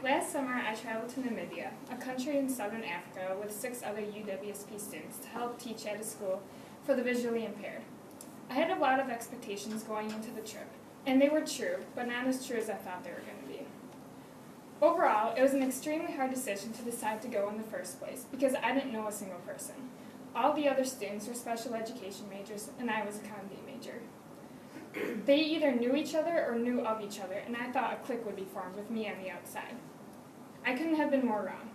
Last summer, I traveled to Namibia, a country in southern Africa, with 6 other UWSP students to help teach at a school for the visually impaired. I had a lot of expectations going into the trip, and they were true, but not as true as I thought they were going to be. Overall, it was an extremely hard decision to decide to go in the first place, because I didn't know a single person. All the other students were special education majors, and I was a comedy major. They either knew each other or knew of each other, and I thought a clique would be formed with me on the outside. I couldn't have been more wrong.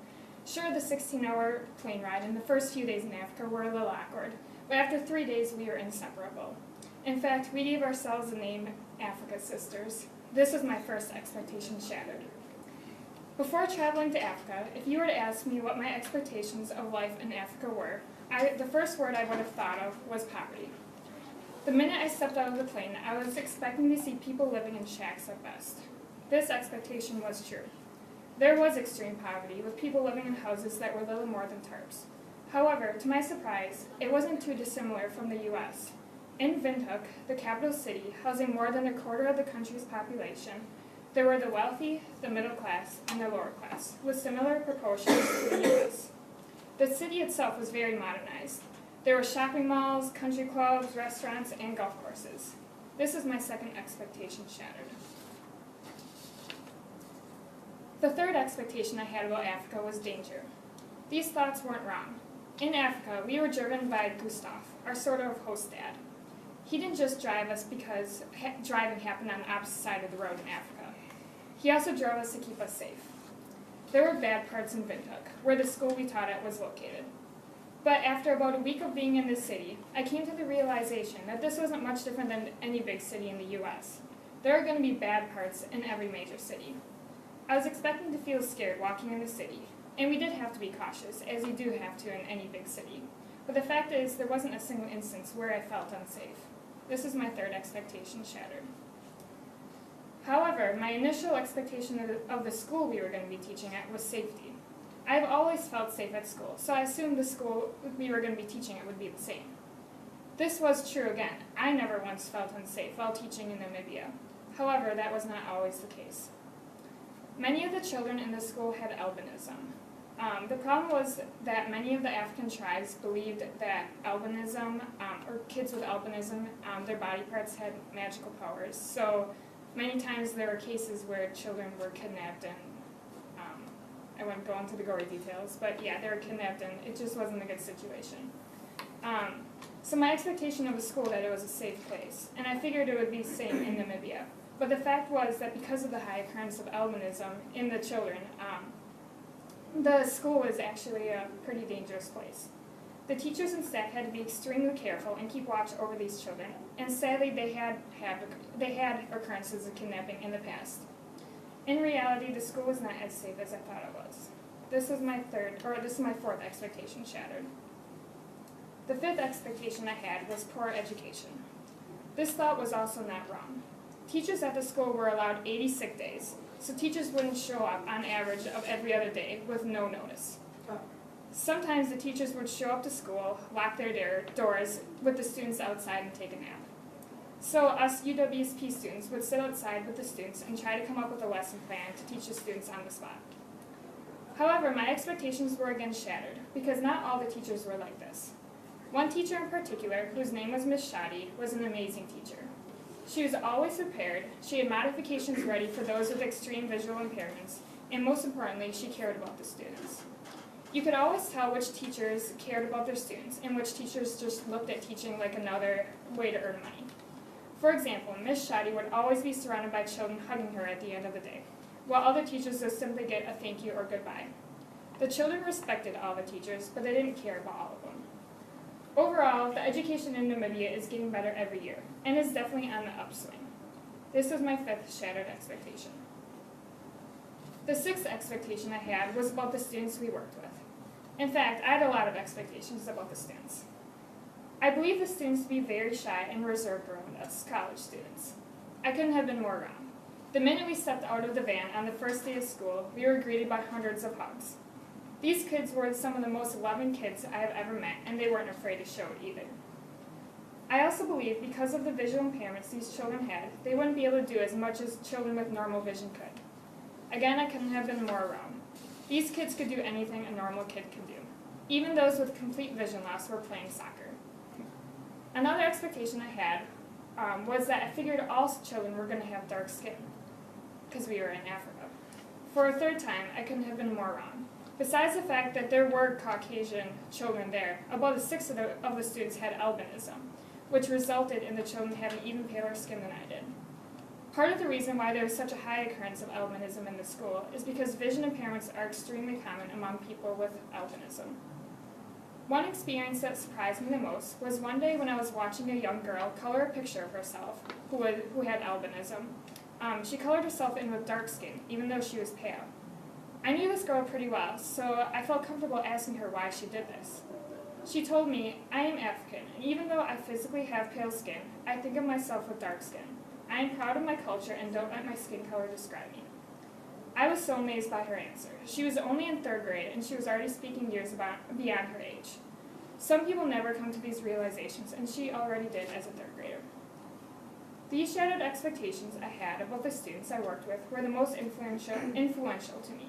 Sure, the 16-hour plane ride and the first few days in Africa were a little awkward, but after 3 days we were inseparable. In fact, we gave ourselves the name Africa Sisters. This was my first expectation shattered. Before traveling to Africa, if you were to ask me what my expectations of life in Africa were, the first word I would have thought of was poverty. The minute I stepped out of the plane, I was expecting to see people living in shacks at best. This expectation was true. There was extreme poverty, with people living in houses that were little more than tarps. However, to my surprise, it wasn't too dissimilar from the U.S. In Windhoek, the capital city, housing more than a quarter of the country's population, there were the wealthy, the middle class, and the lower class, with similar proportions to the U.S. The city itself was very modernized. There were shopping malls, country clubs, restaurants, and golf courses. This is my second expectation shattered. The third expectation I had about Africa was danger. These thoughts weren't wrong. In Africa, we were driven by Gustav, our sort of host dad. He didn't just drive us because driving happened on the opposite side of the road in Africa. He also drove us to keep us safe. There were bad parts in Windhoek, where the school we taught at was located. But after about a week of being in this city, I came to the realization that this wasn't much different than any big city in the U.S. There are going to be bad parts in every major city. I was expecting to feel scared walking in the city, and we did have to be cautious, as you do have to in any big city. But the fact is, there wasn't a single instance where I felt unsafe. This is my third expectation shattered. However, my initial expectation of the school we were going to be teaching at was safety. I've always felt safe at school, so I assumed the school we were going to be teaching at would be the same. This was true again. I never once felt unsafe while teaching in Namibia. However, that was not always the case. Many of the children in the school had albinism. The problem was that many of the African tribes believed that albinism, or kids with albinism, their body parts had magical powers. So many times there were cases where children were kidnapped and I won't go into the gory details, but yeah, they were kidnapped and it just wasn't a good situation. So my expectation of the school that it was a safe place, and I figured it would be the same in Namibia. But the fact was that because of the high occurrence of albinism in the children, the school was actually a pretty dangerous place. The teachers and staff had to be extremely careful and keep watch over these children, and sadly they had occurrences of kidnapping in the past. In reality, the school was not as safe as I thought it was. This is my fourth expectation shattered. The fifth expectation I had was poor education. This thought was also not wrong. Teachers at the school were allowed 80 sick days, so teachers wouldn't show up on average of every other day with no notice. Sometimes the teachers would show up to school, lock their doors with the students outside and take a nap. So us UWSP students would sit outside with the students and try to come up with a lesson plan to teach the students on the spot. However, my expectations were again shattered, because not all the teachers were like this. One teacher in particular, whose name was Miss Shadi, was an amazing teacher. She was always prepared, she had modifications ready for those with extreme visual impairments, and most importantly, she cared about the students. You could always tell which teachers cared about their students and which teachers just looked at teaching like another way to earn money. For example, Miss Shadi would always be surrounded by children hugging her at the end of the day, while other teachers would simply get a thank you or goodbye. The children respected all the teachers, but they didn't care about all of them. Overall, the education in Namibia is getting better every year, and is definitely on the upswing. This was my fifth shattered expectation. The sixth expectation I had was about the students we worked with. In fact, I had a lot of expectations about the students. I believe the students to be very shy and reserved around us, college students. I couldn't have been more wrong. The minute we stepped out of the van on the first day of school, we were greeted by hundreds of hugs. These kids were some of the most loving kids I have ever met, and they weren't afraid to show it either. I also believe because of the visual impairments these children had, they wouldn't be able to do as much as children with normal vision could. Again, I couldn't have been more wrong. These kids could do anything a normal kid can do. Even those with complete vision loss were playing soccer. Another expectation I had was that I figured all children were going to have dark skin, because we were in Africa. For a third time, I couldn't have been more wrong. Besides the fact that there were Caucasian children there, about a sixth of the students had albinism, which resulted in the children having even paler skin than I did. Part of the reason why there is such a high occurrence of albinism in the school is because vision impairments are extremely common among people with albinism. One experience that surprised me the most was one day when I was watching a young girl color a picture of herself who had albinism. She colored herself in with dark skin, even though she was pale. I knew this girl pretty well, so I felt comfortable asking her why she did this. She told me, I am African, and even though I physically have pale skin, I think of myself with dark skin. I am proud of my culture and don't let my skin color describe me. I was so amazed by her answer. She was only in 3rd grade, and she was already speaking years beyond her age. Some people never come to these realizations, and she already did as a 3rd grader. These shattered expectations I had about the students I worked with were the most influential to me.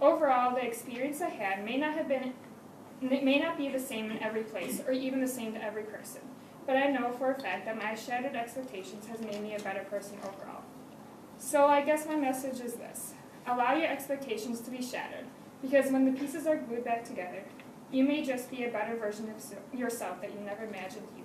Overall, the experience I had may not be the same in every place, or even the same to every person, but I know for a fact that my shattered expectations has made me a better person overall. So I guess my message is this: allow your expectations to be shattered, because when the pieces are glued back together, you may just be a better version of yourself that you never imagined you